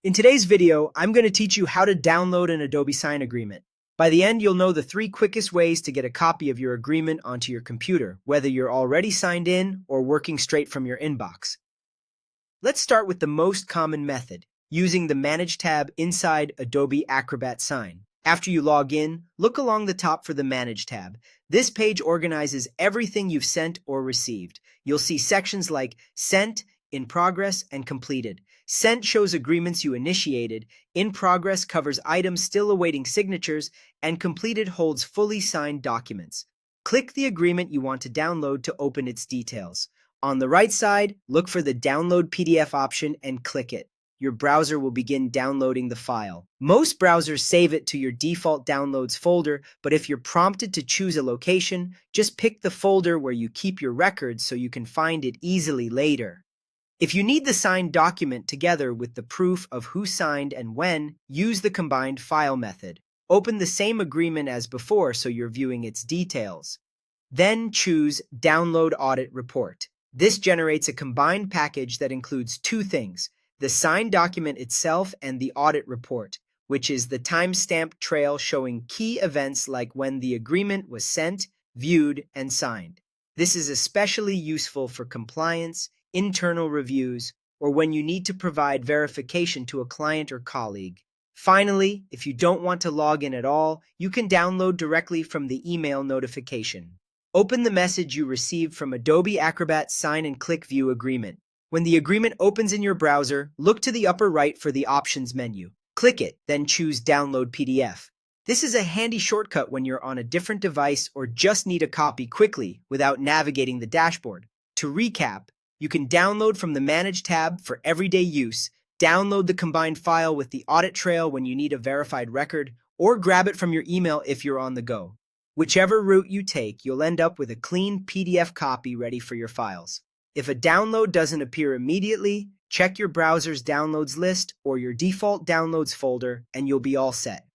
In today's video, I'm going to teach you how to download an Adobe Sign agreement. By the end, you'll know the 3 quickest ways to get a copy of your agreement onto your computer, whether you're already signed in or working straight from your inbox. Let's start with the most common method, using the Manage tab inside Adobe Acrobat Sign. After you log in, look along the top for the Manage tab. This page organizes everything you've sent or received. You'll see sections like Sent, In Progress, and Completed. Sent shows agreements you initiated, In Progress covers items still awaiting signatures, and Completed holds fully signed documents. Click the agreement you want to download to open its details. On the right side, look for the Download PDF option and click it. Your browser will begin downloading the file. Most browsers save it to your default downloads folder, but if you're prompted to choose a location, just pick the folder where you keep your records so you can find it easily later. If you need the signed document together with the proof of who signed and when, use the combined file method. Open the same agreement as before so you're viewing its details. Then choose Download Audit Report. This generates a combined package that includes 2 things: the signed document itself and the audit report, which is the timestamp trail showing key events like when the agreement was sent, viewed, and signed. This is especially useful for compliance, internal reviews, or when you need to provide verification to a client or colleague. Finally, if you don't want to log in at all, you can download directly from the email notification. Open the message you received from Adobe Acrobat Sign and click View Agreement. When the agreement opens in your browser, look to the upper right for the Options menu. Click it, then choose Download PDF. This is a handy shortcut when you're on a different device or just need a copy quickly without navigating the dashboard. To recap, you can download from the Manage tab for everyday use, download the combined file with the audit trail when you need a verified record, or grab it from your email if you're on the go. Whichever route you take, you'll end up with a clean PDF copy ready for your files. If a download doesn't appear immediately, check your browser's downloads list or your default downloads folder and you'll be all set.